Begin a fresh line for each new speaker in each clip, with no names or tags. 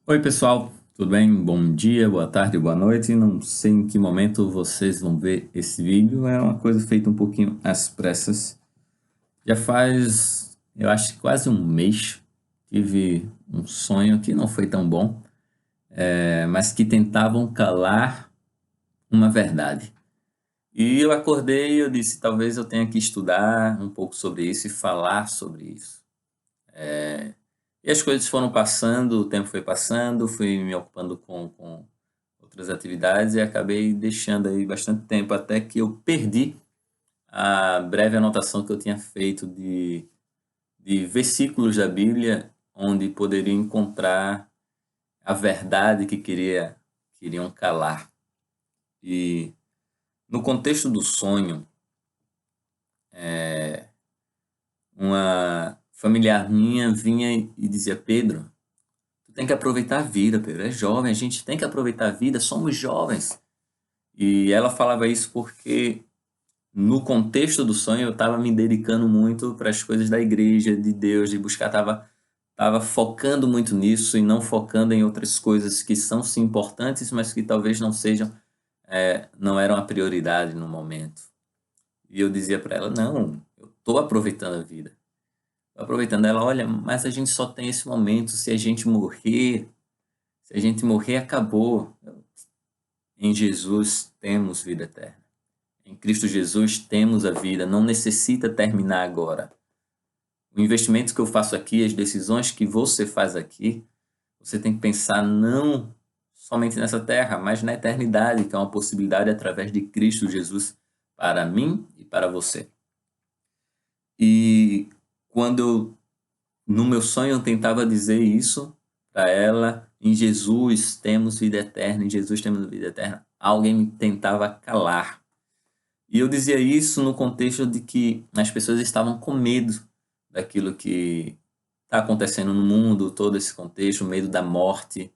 Oi, pessoal, tudo bem? Bom dia, boa tarde, boa noite. Não sei em que momento vocês vão ver esse vídeo. É uma coisa feita um pouquinho às pressas. Já faz, eu acho que quase um mês, tive um sonho que não foi tão bom, mas que tentavam calar uma verdade. E eu acordei e eu disse, talvez eu tenha que estudar um pouco sobre isso e falar sobre isso. E as coisas foram passando, o tempo foi passando, fui me ocupando com outras atividades e acabei deixando aí bastante tempo até que eu perdi a breve anotação que eu tinha feito de versículos da Bíblia onde poderia encontrar a verdade que queriam calar. E no contexto do sonho, uma familiar minha vinha e dizia: Pedro, tu tem que aproveitar a vida, Pedro, é jovem, a gente tem que aproveitar a vida, somos jovens. E ela falava isso porque no contexto do sonho eu estava me dedicando muito para as coisas da igreja, de Deus, de buscar, estava focando muito nisso e não focando em outras coisas que são sim importantes, mas que talvez não sejam, não eram a prioridade no momento. E eu dizia para ela, não, eu estou aproveitando a vida. Tô aproveitando ela, olha, mas a gente só tem esse momento, se a gente morrer, acabou. Em Jesus temos vida eterna. Em Cristo Jesus temos a vida, não necessita terminar agora. O investimento que eu faço aqui, as decisões que você faz aqui, você tem que pensar não somente nessa terra, mas na eternidade, que é uma possibilidade através de Cristo Jesus para mim e para você. E quando no meu sonho eu tentava dizer isso para ela, em Jesus temos vida eterna, em Jesus temos vida eterna, alguém me tentava calar. E eu dizia isso no contexto de que as pessoas estavam com medo daquilo que está acontecendo no mundo, todo esse contexto, o medo da morte.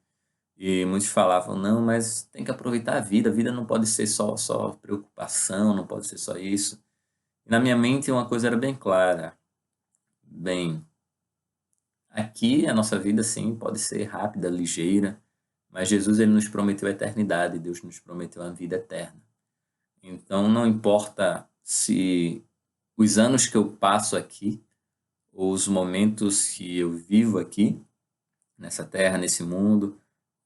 E muitos falavam, não, mas tem que aproveitar a vida não pode ser só preocupação, não pode ser só isso. E na minha mente uma coisa era bem clara, bem, aqui a nossa vida sim pode ser rápida, ligeira, mas Jesus ele nos prometeu a eternidade, Deus nos prometeu a vida eterna. Então não importa se os anos que eu passo aqui, ou os momentos que eu vivo aqui, nessa terra, nesse mundo,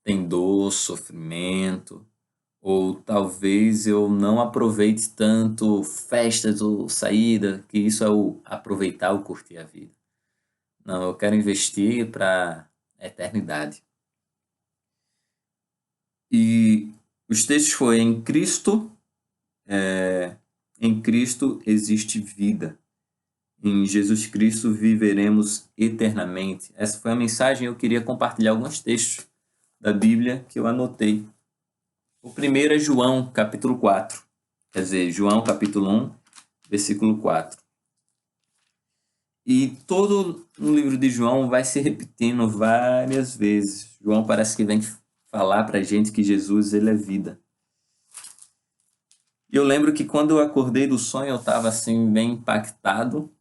tem dor, sofrimento, ou talvez eu não aproveite tanto festas ou saída, que isso é o aproveitar ou curtir a vida. Não, eu quero investir para a eternidade. E os textos foi em Cristo existe vida. Em Jesus Cristo viveremos eternamente. Essa foi a mensagem. Eu queria compartilhar alguns textos da Bíblia que eu anotei. O primeiro é João, capítulo 4. Quer dizer, João, capítulo 1, versículo 4. E todo o livro de João vai se repetindo várias vezes. João parece que vem falar para a gente que Jesus ele é vida. E eu lembro que quando eu acordei do sonho, eu estava assim, bem impactado.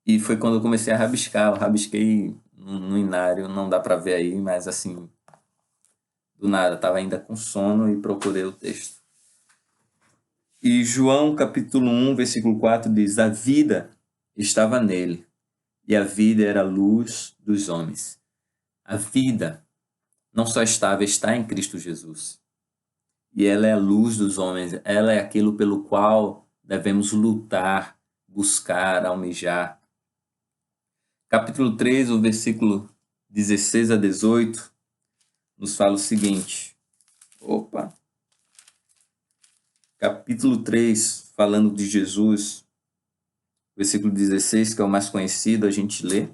E foi quando eu comecei a rabiscar. Eu rabisquei no inário, não dá para ver aí, mas assim, do nada, estava ainda com sono e procurei o texto. E João capítulo 1, versículo 4 diz: A vida estava nele, e a vida era a luz dos homens. A vida não só estava, está em Cristo Jesus. E ela é a luz dos homens, ela é aquilo pelo qual devemos lutar, buscar, almejar. Capítulo 3, o versículo 16 a 18, nos fala o seguinte. Capítulo 3, falando de Jesus, versículo 16, que é o mais conhecido, a gente lê.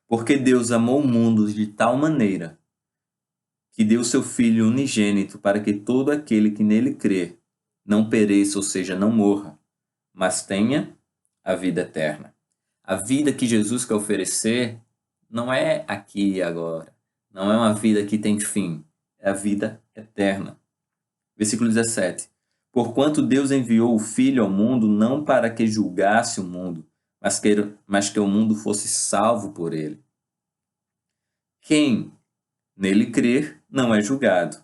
Porque Deus amou o mundo de tal maneira que deu seu Filho unigênito para que todo aquele que nele crê não pereça, ou seja, não morra, mas tenha a vida eterna. A vida que Jesus quer oferecer não é aqui e agora, não é uma vida que tem fim, é a vida eterna. Versículo 17. Porquanto Deus enviou o Filho ao mundo não para que julgasse o mundo, mas que o mundo fosse salvo por ele. Quem Nele crer não é julgado.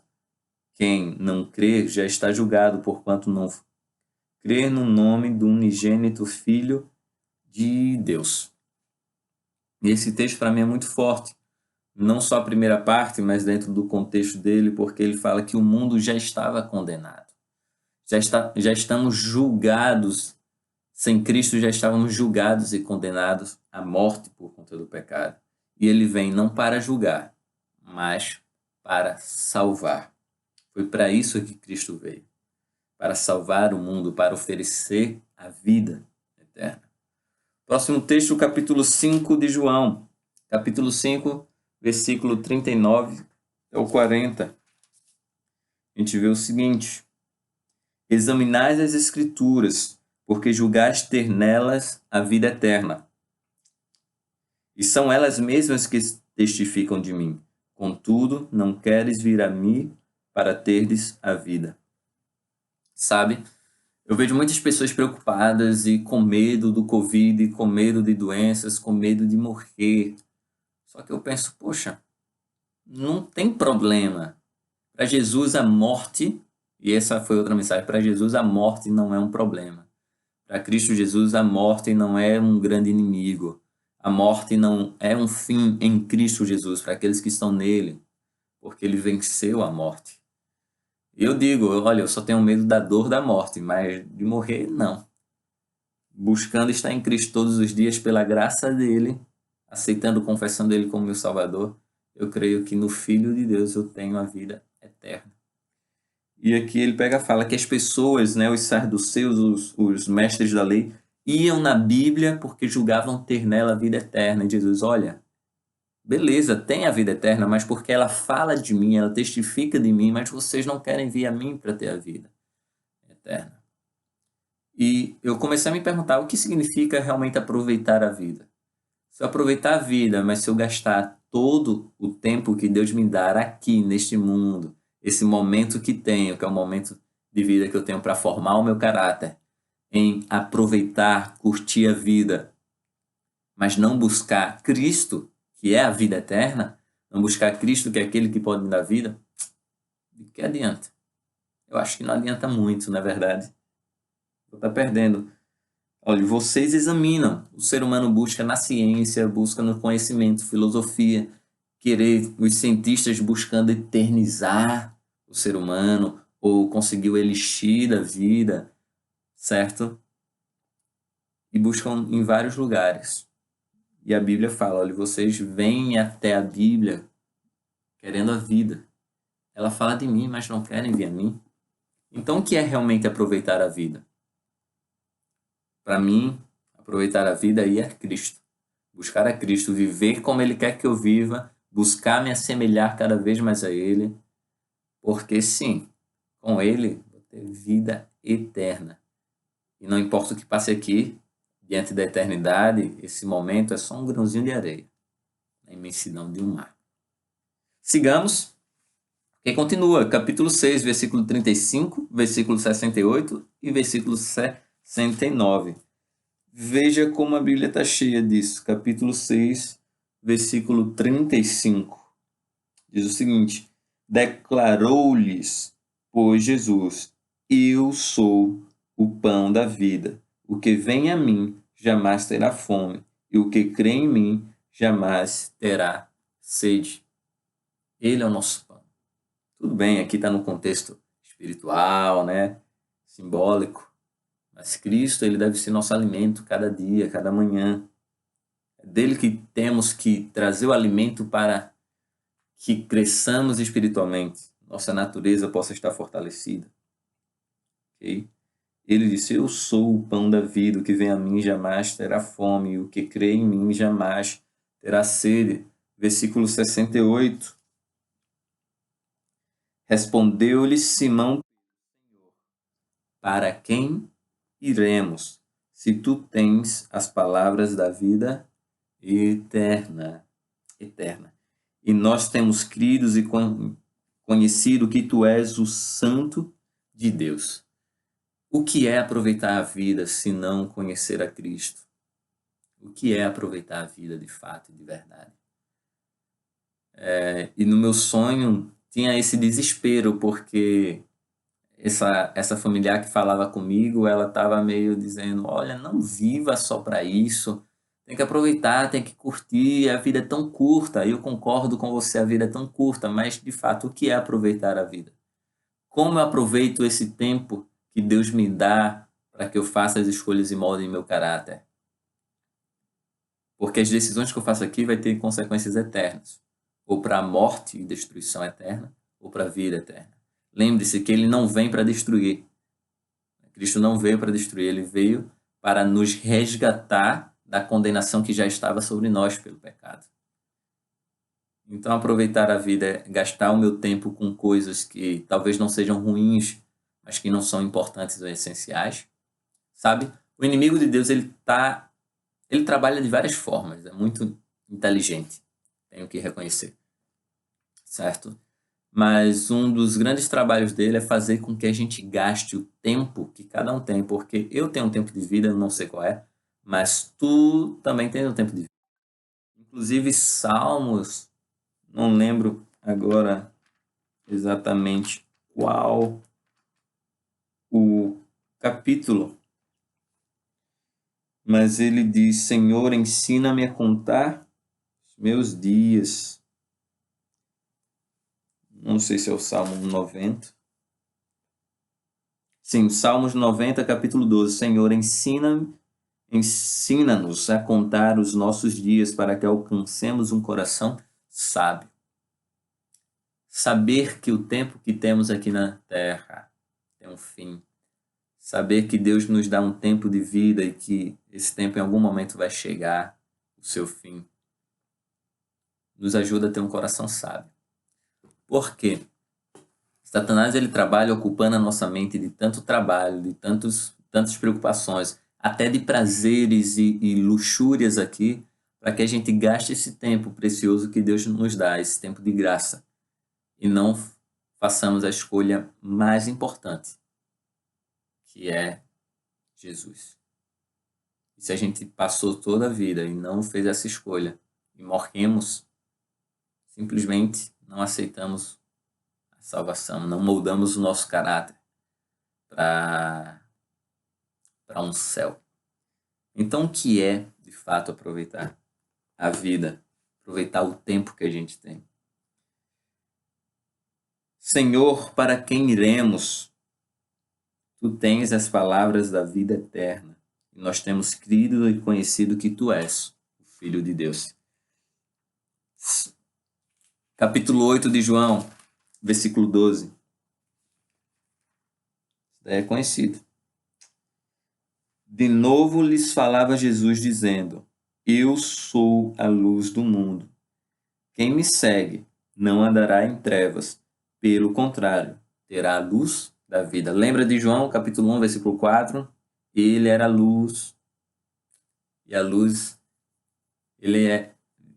Quem não crê já está julgado, porquanto não crer no nome do unigênito Filho de Deus. E esse texto para mim é muito forte. Não só a primeira parte, mas dentro do contexto dele, porque ele fala que o mundo já estava condenado. Já estamos julgados. Sem Cristo já estávamos julgados e condenados à morte por conta do pecado. E ele vem não para julgar, mas para salvar. Foi para isso que Cristo veio. Para salvar o mundo, para oferecer a vida eterna. Próximo texto, capítulo 5 de João. Capítulo 5, versículo 39 ao 40. A gente vê o seguinte: examinais as Escrituras, porque julgais ter nelas a vida eterna. E são elas mesmas que testificam de mim. Contudo, não queres vir a mim para terdes a vida. Sabe? Eu vejo muitas pessoas preocupadas e com medo do Covid, com medo de doenças, com medo de morrer. Só que eu penso, poxa, não tem problema. Para Jesus a morte, e essa foi outra mensagem, para Jesus a morte não é um problema. Para Cristo Jesus a morte não é um grande inimigo. A morte não é um fim em Cristo Jesus para aqueles que estão nele, porque ele venceu a morte. Eu digo, olha, eu só tenho medo da dor da morte, mas de morrer, não. Buscando estar em Cristo todos os dias pela graça dele, aceitando, confessando ele como meu Salvador, eu creio que no Filho de Deus eu tenho a vida eterna. E aqui ele fala que as pessoas, né, os saduceus, os mestres da lei, iam na Bíblia porque julgavam ter nela a vida eterna. E Jesus, olha, beleza, tem a vida eterna, mas porque ela fala de mim, ela testifica de mim, mas vocês não querem vir a mim para ter a vida eterna. E eu comecei a me perguntar o que significa realmente aproveitar a vida. Se eu aproveitar a vida, mas se eu gastar todo o tempo que Deus me dá aqui, neste mundo, esse momento que tenho, que é o momento de vida que eu tenho para formar o meu caráter, em aproveitar, curtir a vida, mas não buscar Cristo, que é a vida eterna, não buscar Cristo, que é aquele que pode me dar vida, de que adianta? Eu acho que não adianta muito, na verdade. Vou estar perdendo. Olha, vocês examinam. O ser humano busca na ciência, busca no conhecimento, filosofia, querer, os cientistas buscando eternizar o ser humano, ou conseguir o elixir da vida, certo? E buscam em vários lugares. E a Bíblia fala, olha, vocês vêm até a Bíblia querendo a vida. Ela fala de mim, mas não querem vir a mim. Então, o que é realmente aproveitar a vida? Para mim, aproveitar a vida aí é Cristo. Buscar a Cristo, viver como Ele quer que eu viva, buscar me assemelhar cada vez mais a Ele, porque sim, com Ele vou ter vida eterna. E não importa o que passe aqui, diante da eternidade, esse momento é só um grãozinho de areia, na imensidão de um mar. Sigamos, que continua, capítulo 6, versículo 35, versículo 68 e versículo 69. Veja como a Bíblia está cheia disso. Capítulo 6, versículo 35. Diz o seguinte: declarou-lhes, pois Jesus, eu sou o pão da vida. O que vem a mim jamais terá fome, e o que crê em mim jamais terá sede. Ele é o nosso pão. Tudo bem, aqui está no contexto espiritual, né? Simbólico. Mas Cristo, ele deve ser nosso alimento cada dia, cada manhã. É dele que temos que trazer o alimento para que cresçamos espiritualmente, nossa natureza possa estar fortalecida. Okay? Ele disse, eu sou o pão da vida, o que vem a mim jamais terá fome, e o que crê em mim jamais terá sede. Versículo 68. Respondeu-lhe Simão, para quem iremos, se tu tens as palavras da vida eterna. E nós temos crido e conhecido que tu és o Santo de Deus. O que é aproveitar a vida se não conhecer a Cristo? O que é aproveitar a vida de fato e de verdade? E no meu sonho tinha esse desespero, porque essa familiar que falava comigo, ela estava meio dizendo: olha, não viva só para isso, tem que aproveitar, tem que curtir, a vida é tão curta. Eu concordo com você, a vida é tão curta, mas de fato, o que é aproveitar a vida? Como eu aproveito esse tempo que Deus me dá para que eu faça as escolhas e moldem meu caráter? Porque as decisões que eu faço aqui vai ter consequências eternas, ou para a morte e destruição eterna, ou para a vida eterna. Lembre-se que ele não vem para destruir. Cristo não veio para destruir, ele veio para nos resgatar da condenação que já estava sobre nós pelo pecado. Então, aproveitar a vida é gastar o meu tempo com coisas que talvez não sejam ruins, mas que não são importantes ou essenciais. Sabe? O inimigo de Deus, ele trabalha de várias formas, é muito inteligente, tenho que reconhecer, certo? Mas um dos grandes trabalhos dele é fazer com que a gente gaste o tempo que cada um tem, porque eu tenho um tempo de vida, não sei qual é, mas tu também tem um tempo de vida. Inclusive, Salmos, não lembro agora exatamente qual o capítulo, mas ele diz: Senhor, ensina-me a contar os meus dias. Não sei se é o Salmo 90. Sim, Salmos 90, capítulo 12. Senhor, ensina-nos a contar os nossos dias para que alcancemos um coração sábio. Saber que o tempo que temos aqui na terra tem um fim. Saber que Deus nos dá um tempo de vida e que esse tempo em algum momento vai chegar o seu fim. Nos ajuda a ter um coração sábio. Por quê? Satanás, ele trabalha ocupando a nossa mente de tanto trabalho, de tantas preocupações, até de prazeres e luxúrias aqui, para que a gente gaste esse tempo precioso que Deus nos dá, esse tempo de graça, e não façamos a escolha mais importante, que é Jesus. E se a gente passou toda a vida e não fez essa escolha, e morremos, simplesmente não aceitamos a salvação, não moldamos o nosso caráter para um céu. Então, o que é, de fato, aproveitar a vida, aproveitar o tempo que a gente tem? Senhor, para quem iremos? Tu tens as palavras da vida eterna, e nós temos crido e conhecido que tu és o Filho de Deus. Capítulo 8 de João, versículo 12. Isso daí é conhecido. De novo lhes falava Jesus, dizendo: Eu sou a luz do mundo. Quem me segue não andará em trevas, pelo contrário, terá a luz da vida. Lembra de João, capítulo 1, versículo 4? Ele era a luz, e a luz,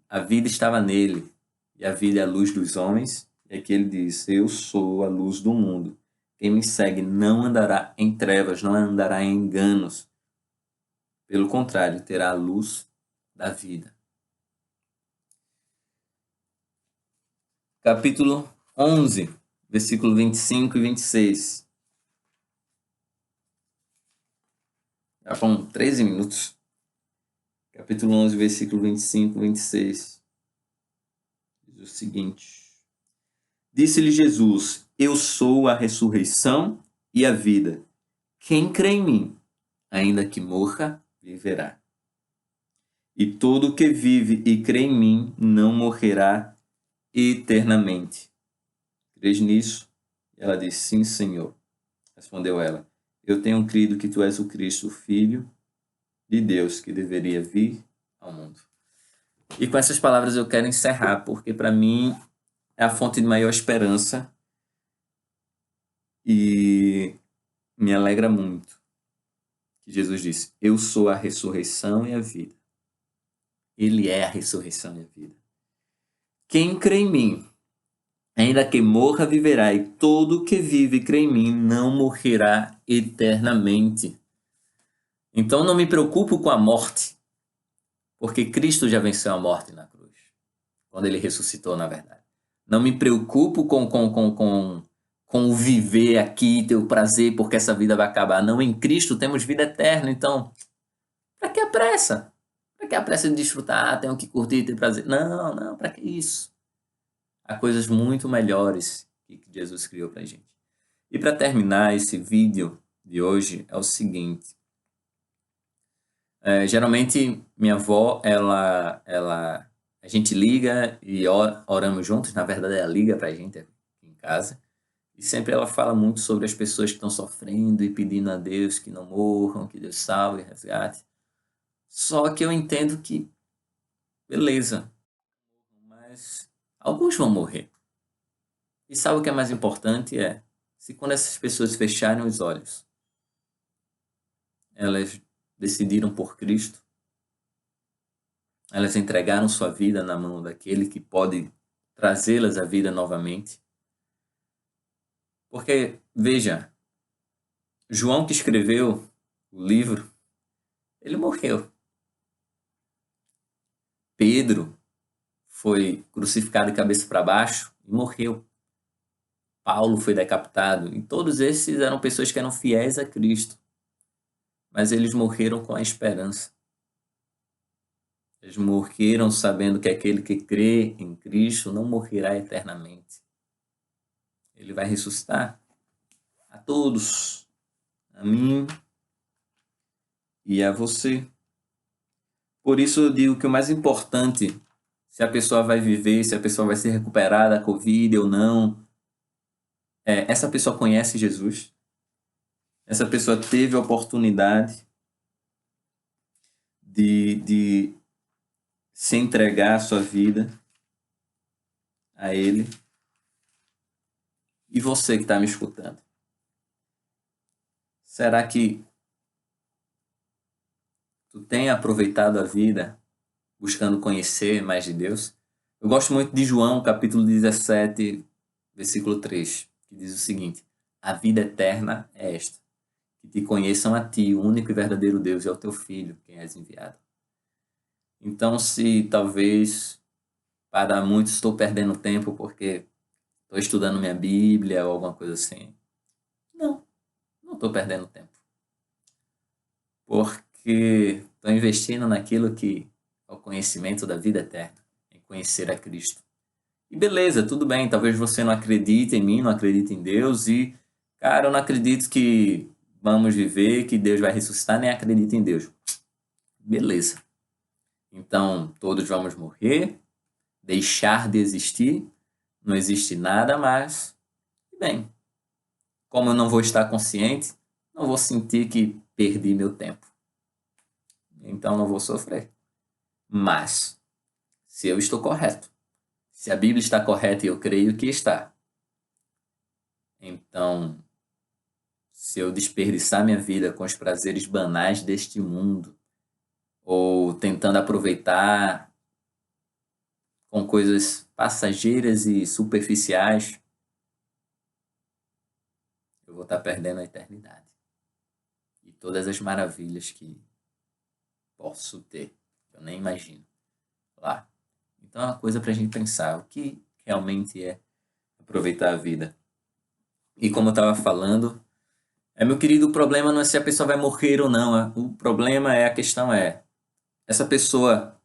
a vida estava nele, e a vida é a luz dos homens. E aqui ele diz: Eu sou a luz do mundo. Quem me segue não andará em trevas, não andará em enganos. Pelo contrário, terá a luz da vida. Capítulo 11, versículo 25 e 26. Já foram 13 minutos. Capítulo 11, versículo 25 e 26. Diz o seguinte: Disse-lhe Jesus: Eu sou a ressurreição e a vida. Quem crê em mim, ainda que morra, viverá. E todo o que vive e crê em mim não morrerá eternamente. Crês nisso? Ela disse: Sim, Senhor. Respondeu ela: Eu tenho crido que tu és o Cristo, o Filho de Deus, que deveria vir ao mundo. E com essas palavras eu quero encerrar, porque para mim é a fonte de maior esperança e me alegra muito que Jesus disse: Eu sou a ressurreição e a vida. Ele é a ressurreição e a vida. Quem crê em mim, ainda que morra, viverá, e todo que vive e crê em mim não morrerá eternamente. Então não me preocupo com a morte, porque Cristo já venceu a morte na cruz, quando ele ressuscitou, na verdade. Não me preocupo com o viver aqui, ter o prazer, porque essa vida vai acabar. Não, em Cristo temos vida eterna. Então, para que a pressa? Para que a pressa de desfrutar? Ah, tenho que curtir, ter prazer. Não, não, para que isso? Há coisas muito melhores que Jesus criou para a gente. E para terminar esse vídeo de hoje é o seguinte. Geralmente minha avó, a gente liga e oramos juntos. Na verdade, ela liga para a gente aqui em casa. E sempre ela fala muito sobre as pessoas que estão sofrendo e pedindo a Deus que não morram, que Deus salve, resgate. Só que eu entendo que, beleza, mas alguns vão morrer. E sabe o que é mais importante? Se quando essas pessoas fecharem os olhos, elas decidiram por Cristo, elas entregaram sua vida na mão daquele que pode trazê-las à vida novamente. Porque, veja, João que escreveu o livro, ele morreu. Pedro foi crucificado de cabeça para baixo e morreu. Paulo foi decapitado. E todos esses eram pessoas que eram fiéis a Cristo. Mas eles morreram com a esperança. Eles morreram sabendo que aquele que crê em Cristo não morrerá eternamente. Ele vai ressuscitar a todos, a mim e a você. Por isso eu digo que o mais importante, se a pessoa vai viver, se a pessoa vai se recuperar da Covid ou não, essa pessoa conhece Jesus, essa pessoa teve a oportunidade de se entregar a sua vida a Ele. E você que está me escutando, será que tu tem aproveitado a vida buscando conhecer mais de Deus? Eu gosto muito de João, capítulo 17, versículo 3, que diz o seguinte: a vida eterna é esta, que te conheçam a ti, o único e verdadeiro Deus, e ao teu Filho, quem és enviado. Então, se talvez para muitos estou perdendo tempo porque estou estudando minha Bíblia ou alguma coisa assim, não estou perdendo tempo. Porque estou investindo naquilo que é o conhecimento da vida eterna, em conhecer a Cristo. E beleza, tudo bem, talvez você não acredite em mim, não acredite em Deus e, cara, eu não acredito que vamos viver, que Deus vai ressuscitar, nem acredito em Deus. Beleza. Então, todos vamos morrer, deixar de existir, não existe nada mais. E bem, como eu não vou estar consciente, não vou sentir que perdi meu tempo. Então não vou sofrer. Mas, se eu estou correto, se a Bíblia está correta e eu creio que está, então, se eu desperdiçar minha vida com os prazeres banais deste mundo, ou tentando aproveitar com coisas passageiras e superficiais, eu vou estar perdendo a eternidade. E todas as maravilhas que posso ter, eu nem imagino lá. Então é uma coisa para a gente pensar, o que realmente é aproveitar a vida. E como eu estava falando, meu querido, o problema não é se a pessoa vai morrer ou não. O problema a questão é, essa pessoa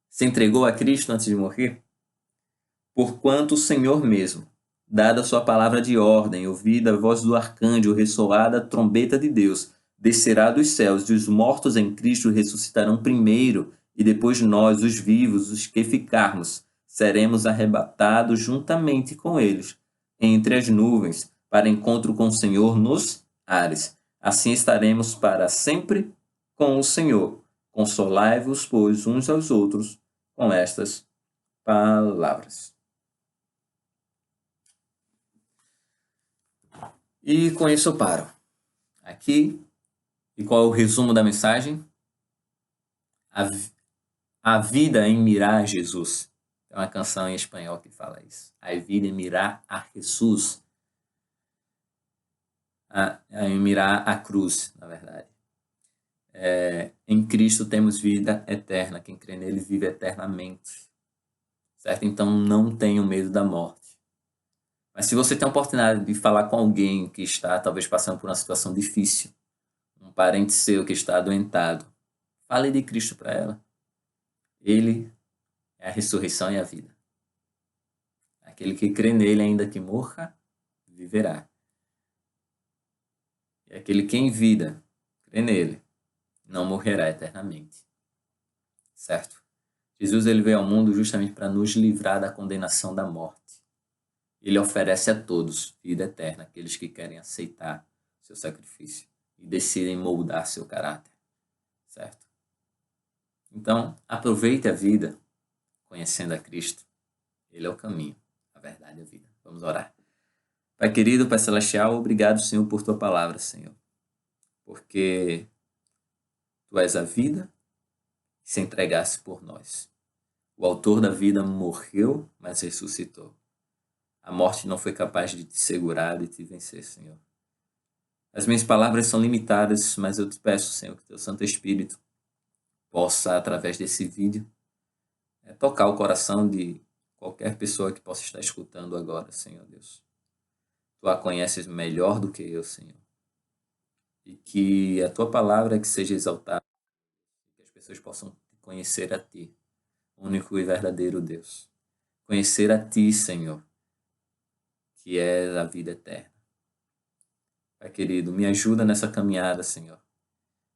se entregou a Cristo antes de morrer? Porquanto o Senhor mesmo, dada a sua palavra de ordem, ouvida a voz do arcanjo, ressoada a trombeta de Deus, descerá dos céus, e os mortos em Cristo ressuscitarão primeiro, e depois nós, os vivos, os que ficarmos, seremos arrebatados juntamente com eles, entre as nuvens, para encontro com o Senhor nos ares. Assim estaremos para sempre com o Senhor. Consolai-vos, pois, uns aos outros com estas palavras. E com isso eu paro aqui. E qual é o resumo da mensagem? A vida em mirar a Jesus. Tem uma canção em espanhol que fala isso. A vida em mirar a Jesus. Em mirar a cruz, na verdade. Em Cristo temos vida eterna. Quem crê nele vive eternamente. certo? Então não tenham medo da morte. Mas se você tem a oportunidade de falar com alguém que está talvez passando por uma situação difícil, um parente seu que está adoentado, fale de Cristo para ela. Ele é a ressurreição e a vida. Aquele que crê nele, ainda que morra, viverá. E aquele que em vida crê nele, não morrerá eternamente. Certo? Jesus ele veio ao mundo justamente para nos livrar da condenação da morte. Ele oferece a todos vida eterna, aqueles que querem aceitar seu sacrifício e decidem moldar seu caráter. Certo? Então, aproveite a vida conhecendo a Cristo. Ele é o caminho, a verdade e a vida. Vamos orar. Pai querido, Pai celestial, obrigado, Senhor, por tua palavra, Senhor. Porque tu és a vida e se entregasse por nós. O autor da vida morreu, mas ressuscitou. A morte não foi capaz de te segurar e te vencer, Senhor. As minhas palavras são limitadas, mas eu te peço, Senhor, que teu Santo Espírito possa, através desse vídeo, tocar o coração de qualquer pessoa que possa estar escutando agora, Senhor Deus. Tu a conheces melhor do que eu, Senhor. E que a tua palavra que seja exaltada, que as pessoas possam conhecer a ti, único e verdadeiro Deus. Conhecer a ti, Senhor, que é a vida eterna. Pai querido, me ajuda nessa caminhada, Senhor.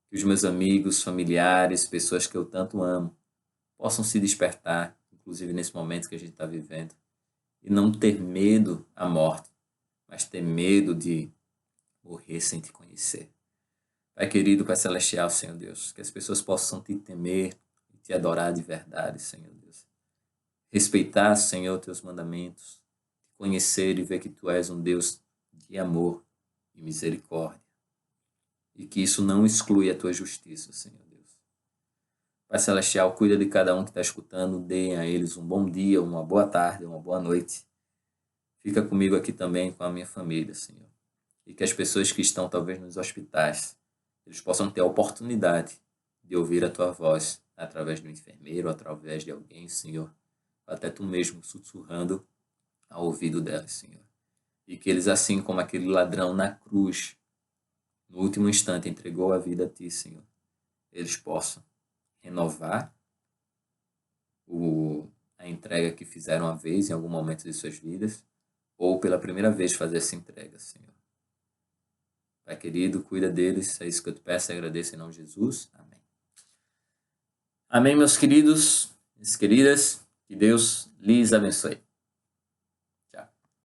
Que os meus amigos, familiares, pessoas que eu tanto amo, possam se despertar, inclusive nesse momento que a gente está vivendo, e não ter medo à morte, mas ter medo de morrer sem te conhecer. Pai querido, Pai celestial, Senhor Deus, que as pessoas possam te temer e te adorar de verdade, Senhor Deus. Respeitar, Senhor, teus mandamentos, te conhecer e ver que tu és um Deus de amor e misericórdia. E que isso não exclui a tua justiça, Senhor Deus. Pai celestial, cuida de cada um que está escutando, dê a eles um bom dia, uma boa tarde, uma boa noite. Fica comigo aqui também, com a minha família, Senhor. E que as pessoas que estão talvez nos hospitais, eles possam ter a oportunidade de ouvir a tua voz através do enfermeiro, através de alguém, Senhor, até tu mesmo sussurrando ao ouvido delas, Senhor. E que eles, assim como aquele ladrão na cruz, no último instante entregou a vida a ti, Senhor, eles possam renovar a entrega que fizeram uma vez em algum momento de suas vidas, ou pela primeira vez fazer essa entrega, Senhor. Pai querido, cuida deles, é isso que eu te peço e agradeço em nome de Jesus. Amém. Amém, meus queridos, minhas queridas, que Deus lhes abençoe.